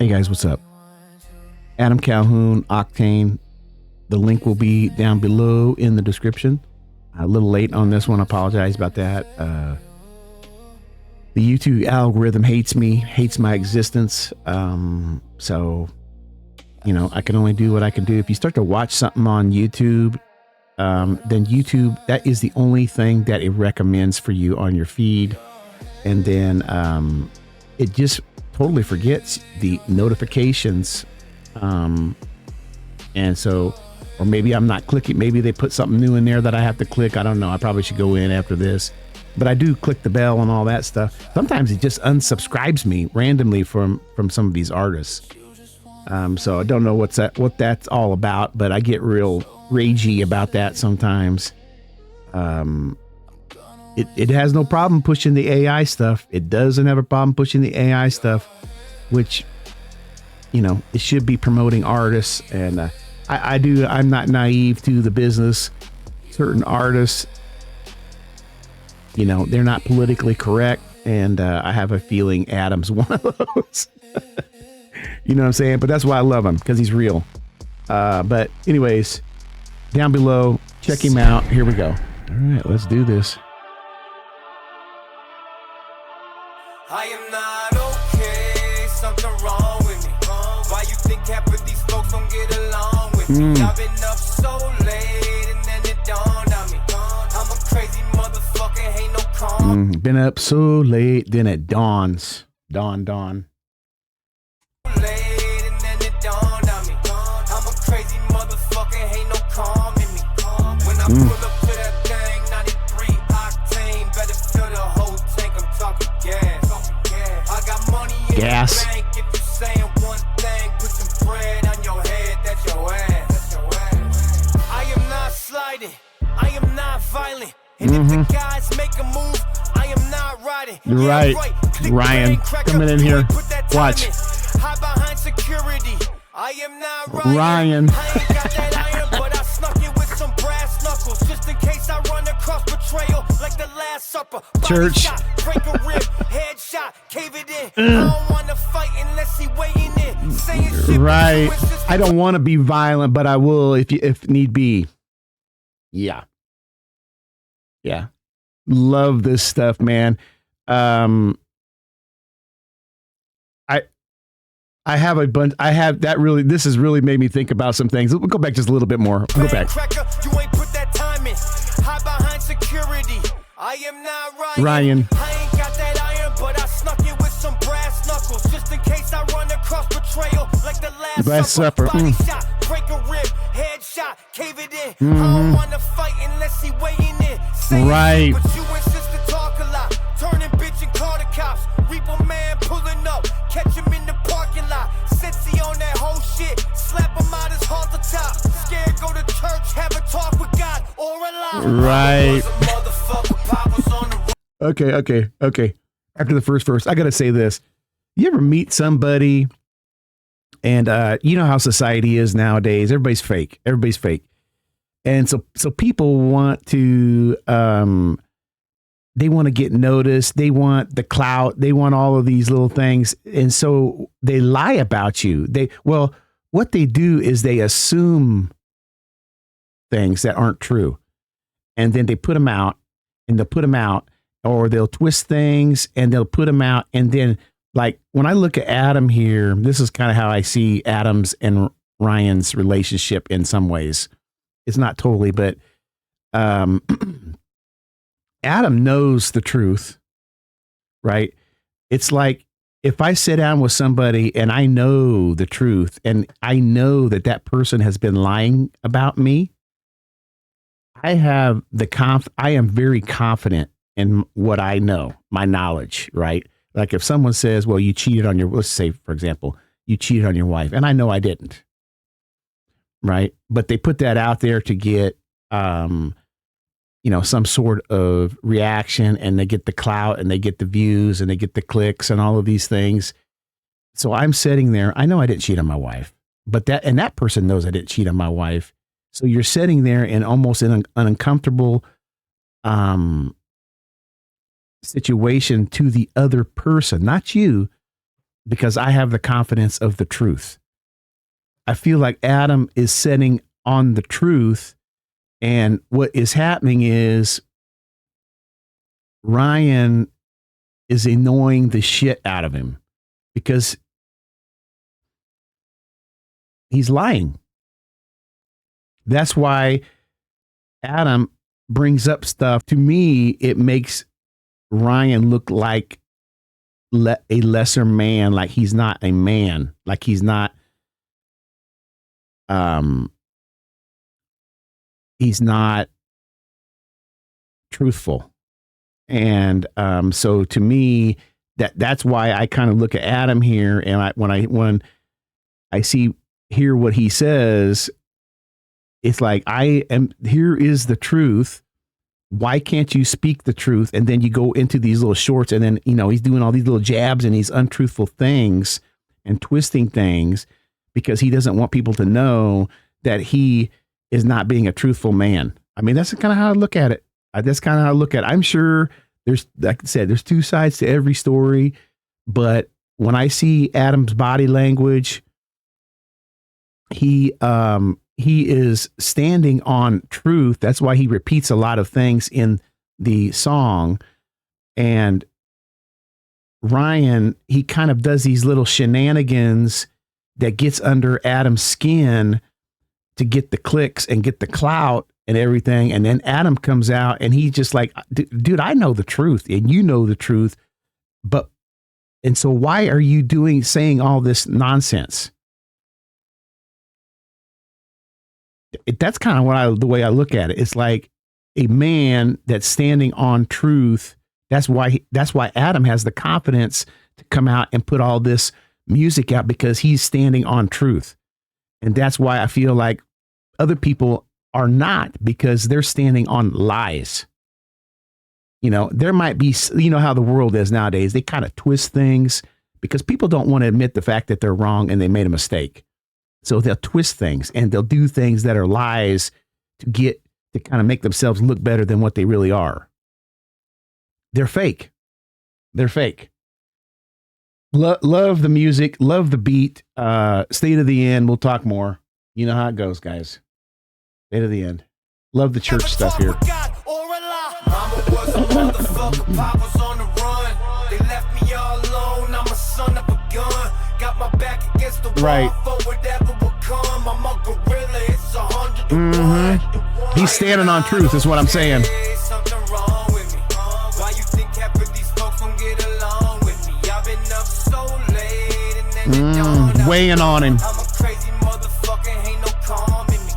Hey guys, what's up? Adam Calhoun, Octane. The link will be down below in the description. A little late on this one. I apologize about that. The YouTube algorithm hates me, hates my existence. So, I can only do what I can do. If you start to watch something on YouTube, then YouTube, that is the only thing that it recommends for you on your feed. And then it just totally forgets the notifications. And so, or maybe I'm not clicking. Maybe they put something new in there that I have to click. I don't know. I probably should go in after this. But I do click the bell and all that stuff. Sometimes it just unsubscribes me randomly from some of these artists. So I don't know what that's all about, but I get real ragey about that sometimes. It has no problem pushing the AI stuff. It doesn't have a problem pushing the AI stuff, which, it should be promoting artists. And I'm not naive to the business. Certain artists, they're not politically correct. And I have a feeling Adam's one of those. You know what I'm saying? But that's why I love him, because he's real. But anyways, down below, check him out. Here we go. All right, let's do this. I am not okay, something wrong with me. Why you think half of these folks don't get along with me? I've been up so late and then it dawned on me. I'm a crazy motherfucker, ain't no calm. Been up so late, then it dawns. Dawn. Late and then it dawned on me. I'm a crazy motherfucker, ain't no calm in me. When I pull up to that thing, 93 octane, better fill the whole tank, I'm talking gas. I got money in Gas. the bank, if you saying one thing, put some bread on your head, that's your ass. I am not sliding, I am not violent. And if the guys make a move, I am not riding. You're right. Ryan, coming in here. Watch. Hide behind security. I am not Ryan. I ain't got that iron, but I snuck it with some brass knuckles, just in case I run across betrayal like the Last Supper. Body Church. shot, break a rib, headshot, cave it in. I don't want to fight unless he weighing in. Saying shit, Right. but you insist I don't want to be violent, but I will if need be. Yeah. Love this stuff, man. I have a bunch. This has really made me think about some things. We'll go back just a little bit more. We'll go back. Cracker, you ain't put that time in. Hide behind security. I am not Ryan. I ain't got that iron, but I snuck it with some brass knuckles, just in case I run across betrayal like the Last Supper. Body shot, break a rib, headshot, cave it in. I don't want to fight unless he weighing in. Saying Right. shit, but you insist to talk a lot. Turning bitch and call the cops. Reaper man pulling up, catch him in the parking lot. Since he on that whole shit, slap him out his halter top. Scared, go to church, have a talk with God or a lie. Right. Papa's on the Okay. After the first verse, I got to say this. You ever meet somebody and you know how society is nowadays? Everybody's fake. And so people want to they want to get noticed. They want the clout. They want all of these little things. And so they lie about you. What they do is they assume things that aren't true. And then they put them out, or they'll twist things and they'll put them out. And then, like, when I look at Adam here, this is kind of how I see Adam's and Ryan's relationship in some ways. It's not totally, but Adam knows the truth, right? It's like if I sit down with somebody and I know the truth and I know that that person has been lying about me, I am very confident in what I know, my knowledge, right? Like if someone says, well, you cheated on let's say, for example, you cheated on your wife, and I know I didn't, right? But they put that out there to get, some sort of reaction, and they get the clout and they get the views and they get the clicks and all of these things. So I'm sitting there. I know I didn't cheat on my wife, but that person knows I didn't cheat on my wife. So you're sitting there in almost an uncomfortable situation to the other person, not you, because I have the confidence of the truth. I feel like Adam is setting on the truth. And what is happening is Ryan is annoying the shit out of him because he's lying. That's why Adam brings up stuff. To me, it makes Ryan look like a lesser man, like he's not a man, like he's not truthful. And so to me, that's why I kind of look at Adam here, and when I hear what he says, it's like, here is the truth. Why can't you speak the truth? And then you go into these little shorts, and then, he's doing all these little jabs and these untruthful things and twisting things because he doesn't want people to know that he is not being a truthful man. I mean, that's kind of how I look at it. That's kind of how I look at it. I'm sure there's, like I said, there's two sides to every story, but when I see Adam's body language, he is standing on truth. That's why he repeats a lot of things in the song. And Ryan, he kind of does these little shenanigans that gets under Adam's skin to get the clicks and get the clout and everything. And then Adam comes out and he's just like, dude, I know the truth and you know the truth. And so why are you saying all this nonsense? That's kind of the way I look at it. It's like a man that's standing on truth. That's why Adam has the confidence to come out and put all this music out, because he's standing on truth. And that's why I feel like other people are not, because they're standing on lies. There might be, how the world is nowadays. They kind of twist things because people don't want to admit the fact that they're wrong and they made a mistake. So they'll twist things and they'll do things that are lies to kind of make themselves look better than what they really are. They're fake. They're fake. Love the music. Love the beat. State of the End. We'll talk more. You know how it goes, guys. State of the End. Love the church stuff here. Mama was a motherfucker, Pop was on the run. They left me all alone, I'm a son of a gun. Got my back against the wall for whatever will come. I'm a gorilla, it's 100 to 1. He's standing on truth, is what I'm saying. Something wrong with me. Why you think half of these folks don't get along with me? I've been up so late and then it dawned on me. Weighing on him. I'm a crazy motherfucker, ain't no calm in me.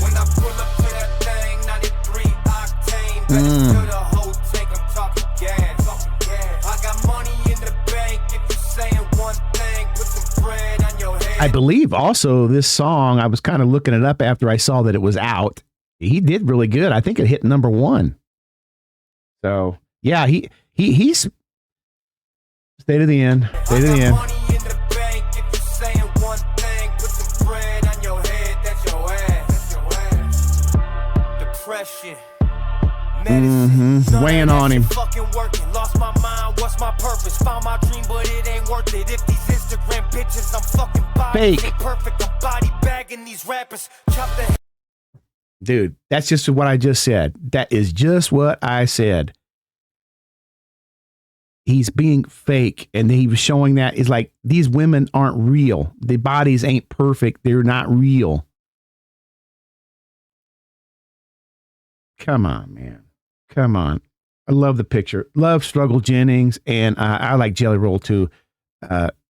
When I pull up to that thing, 93 octane, better fill the whole tank, I'm talking gas. I got money in the bank, if you saying one thing, put some bread on your head. I believe also this song, I was kind of looking it up after I saw that it was out. He did really good. I think it hit number 1. So yeah, he's State of the End. State of the End. Money in the bank, if you saying one thing, put some bread on your head, that's your ass. Depression. Weighing on him. Fucking working, lost my mind, what's my purpose? Found my dream, but it ain't worth it. If these Instagram bitches, I'm fucking body Fake. ain't perfect, I'm body bagging these rappers. Chop the head. Dude, that's just what I just said. That is just what I said. He's being fake, and he was showing that is like, these women aren't real. The bodies ain't perfect. They're not real. Come on, man. Come on. I love the picture. Love Struggle Jennings, and I like Jelly Roll too.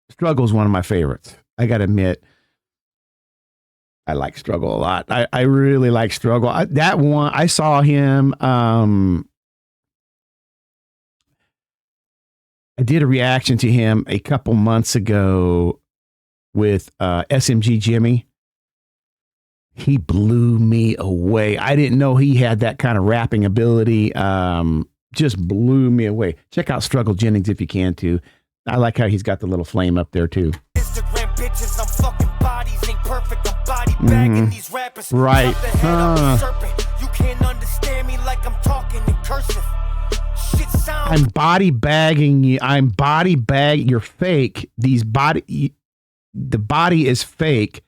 Struggle is one of my favorites. I got to admit, I like Struggle a lot. I really like Struggle. That one, I saw him. I did a reaction to him a couple months ago with SMG Jimmy. He blew me away. I didn't know he had that kind of rapping ability. Just blew me away. Check out Struggle Jennings if you can too. I like how he's got the little flame up there too. Instagram bitches, I'm fucking bodies ain't perfect, I'm body bagging these rappers. Right. Chop the head off the serpent. You can't understand me like I'm talking in cursive. Shit's I'm body bagging you. I'm body bag. You're fake. The body is fake.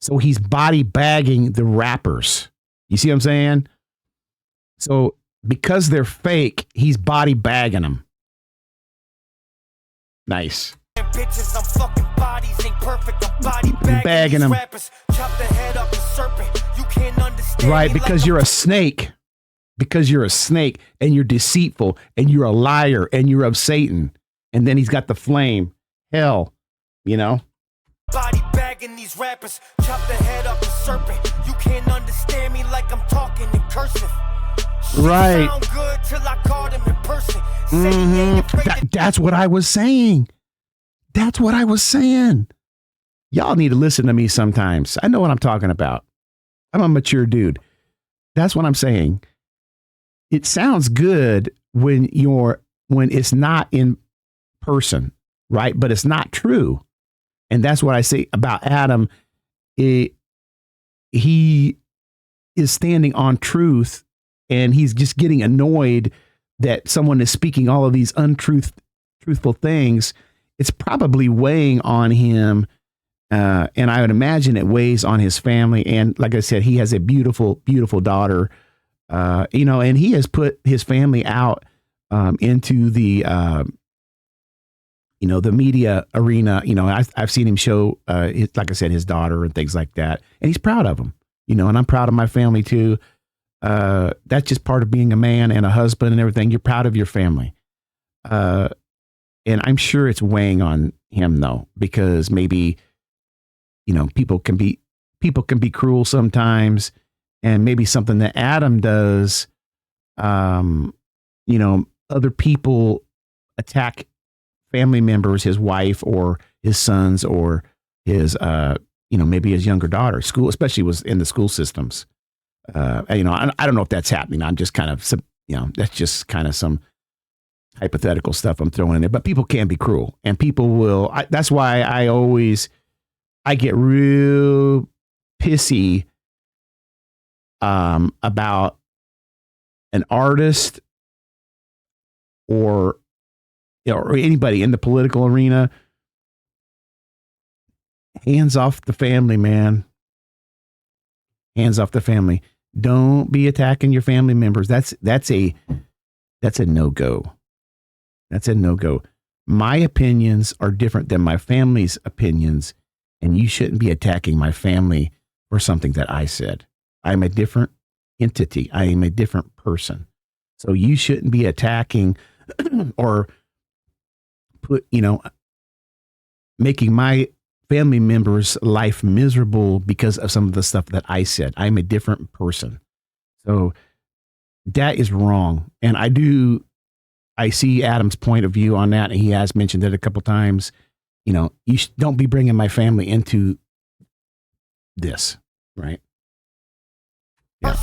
So he's body bagging the rappers. You see what I'm saying? So because they're fake, he's body bagging them. Nice. Bitches, I'm fucking bodies ain't perfect. I'm body bagging them. Chop the head up the serpent. You can't understand. Right, because you're a snake. Because you're a snake and you're deceitful and you're a liar and you're of Satan. And then he's got the flame. Hell, you know? Body bagging these rappers. Chop the head up the serpent. You can't understand me like I'm talking in cursive. Right. Sound good till I called him in person. Said he ain't afraid That's what I was saying. That's what I was saying. Y'all need to listen to me sometimes. I know what I'm talking about. I'm a mature dude. That's what I'm saying. It sounds good when it's not in person, right? But it's not true. And that's what I say about Adam. He is standing on truth, and he's just getting annoyed that someone is speaking all of these truthful things. It's probably weighing on him. And I would imagine it weighs on his family. And like I said, he has a beautiful, beautiful daughter. And he has put his family out into the the media arena. I've seen him show, like I said, his daughter and things like that, and he's proud of them. And I'm proud of my family too. That's just part of being a man and a husband and everything. You're proud of your family, and I'm sure it's weighing on him though, because maybe people can be cruel sometimes. And maybe something that Adam does, other people attack family members, his wife or his sons or his, maybe his younger daughter. School, especially was in the school systems. I don't know if that's happening. I'm just kind of, that's just kind of some hypothetical stuff I'm throwing in there. But people can be cruel, and people will. That's why I get real pissy about an artist or anybody in the political arena. Hands off the family, man. Hands off the family. Don't be attacking your family members. That's a no-go. That's a no-go. My opinions are different than my family's opinions, and you shouldn't be attacking my family for something that I said. I'm a different entity. I am a different person. So you shouldn't be attacking or making my family members' life miserable because of some of the stuff that I said. I'm a different person. So that is wrong. And I see Adam's point of view on that. And he has mentioned it a couple times. You don't be bringing my family into this, right? Yeah.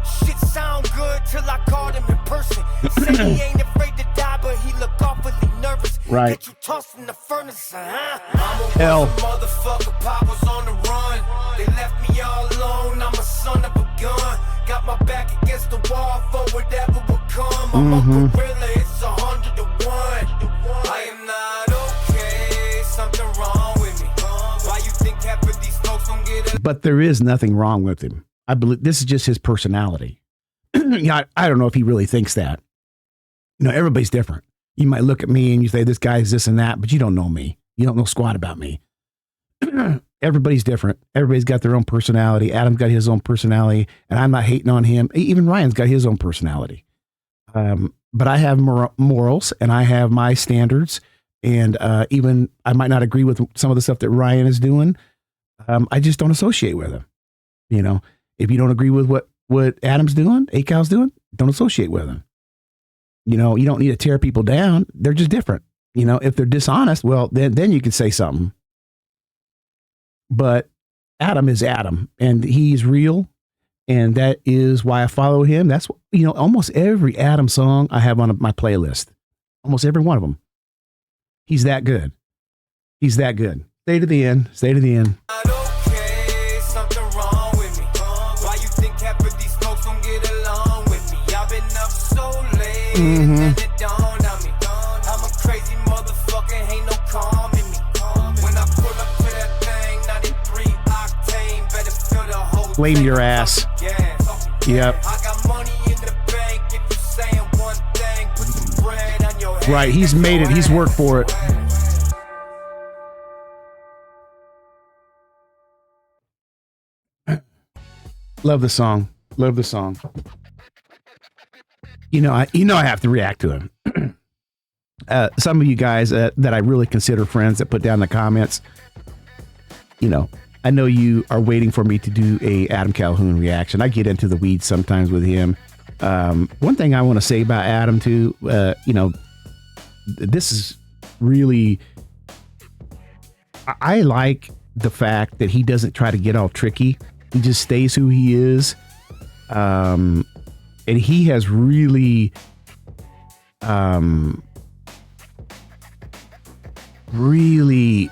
Shit sound good till I called him in person. Said he ain't afraid to die, but he look awfully nervous. Right. Get you tossed in the furnace, Hell. Motherfucker, Pop was on the run. They left me all alone. I'm a son of a gun. Got my back against the wall for whatever will come. I'm a gorilla. It's 100 to 1. I am not okay. Something wrong with me. Why you think half of these folks don't get it? But there is nothing wrong with him. I believe this is just his personality. I don't know if he really thinks that. Everybody's different. You might look at me and you say, this guy's this and that, but you don't know me. You don't know squat about me. Everybody's different. Everybody's got their own personality. Adam's got his own personality, and I'm not hating on him. Even Ryan's got his own personality. But I have morals, and I have my standards. And even I might not agree with some of the stuff that Ryan is doing. I just don't associate with him. If you don't agree with what Adam's doing, Acal's doing, don't associate with him. You don't need to tear people down. They're just different. If they're dishonest, well, then you can say something. But Adam is Adam, and he's real. And that is why I follow him. That's, almost every Adam song I have on my playlist, almost every one of them. He's that good. He's that good. Stay to the end. Stay to the end. Mm-hmm. flame your ass. Yep. Right, he's made it. He's worked for it. Love the song. Love the song. I have to react to him. Some of you guys that I really consider friends that put down in the comments, I know you are waiting for me to do a Adam Calhoun reaction. I get into the weeds sometimes with him. One thing I want to say about Adam too, this is really, I like the fact that he doesn't try to get all tricky. He just stays who he is. And he has really, really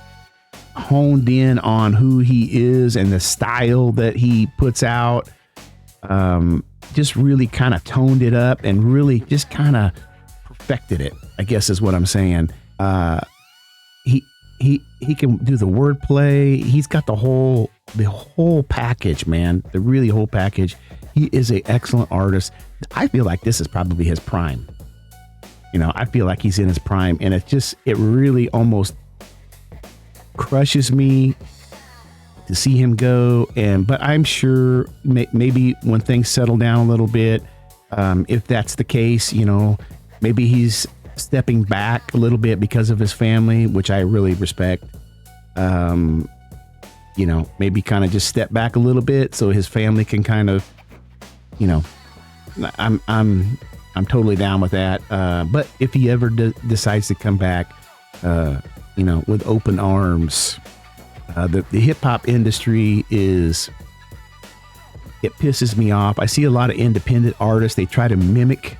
honed in on who he is and the style that he puts out. Just really kind of toned it up and really just kind of perfected it, I guess is what I'm saying. He can do the wordplay. He's got the whole package, man. The really whole package. He is an excellent artist. I feel like this is probably his prime. I feel like he's in his prime, and it really almost crushes me to see him go. But I'm sure maybe when things settle down a little bit, if that's the case, maybe he's stepping back a little bit because of his family, which I really respect. Maybe kind of just step back a little bit so his family can kind of, I'm totally down with that. But if he ever decides to come back, with open arms, the hip hop industry it pisses me off. I see a lot of independent artists. They try to mimic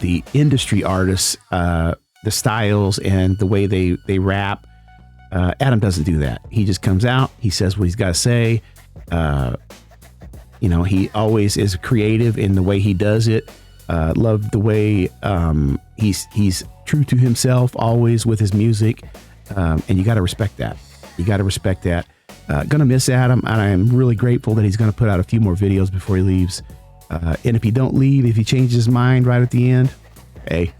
the industry artists, the styles and the way they rap. Adam doesn't do that. He just comes out. He says what he's got to say. He always is creative in the way he does it. Love the way he's true to himself always with his music. And you got to respect that. Gonna miss Adam, and I am really grateful that he's going to put out a few more videos before he leaves. And if he don't leave, if he changes his mind right at the end, hey,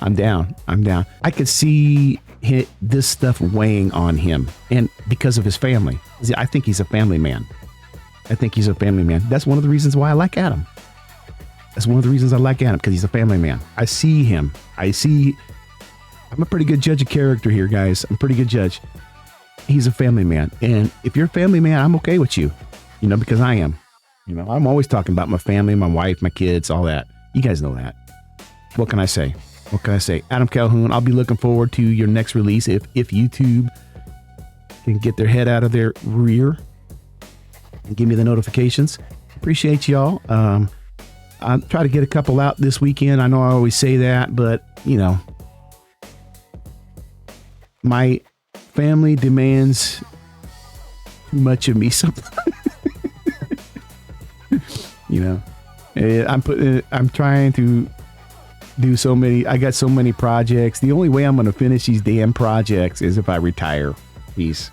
I'm down. I could see this stuff weighing on him, and because of his family. I think he's a family man. That's one of the reasons why I like Adam. Because he's a family man. I see him. I'm a pretty good judge of character here, guys. I'm a pretty good judge. He's a family man. And if you're a family man, I'm okay with you, because I am. I'm always talking about my family, my wife, my kids, all that. You guys know that. What can I say? Adam Calhoun, I'll be looking forward to your next release if YouTube can get their head out of their rear and give me the notifications. Appreciate y'all. I'll try to get a couple out this weekend. I know I always say that, but my family demands too much of me sometimes. I'm trying to do so many. I got so many projects. The only way I'm going to finish these damn projects is if I retire. Peace.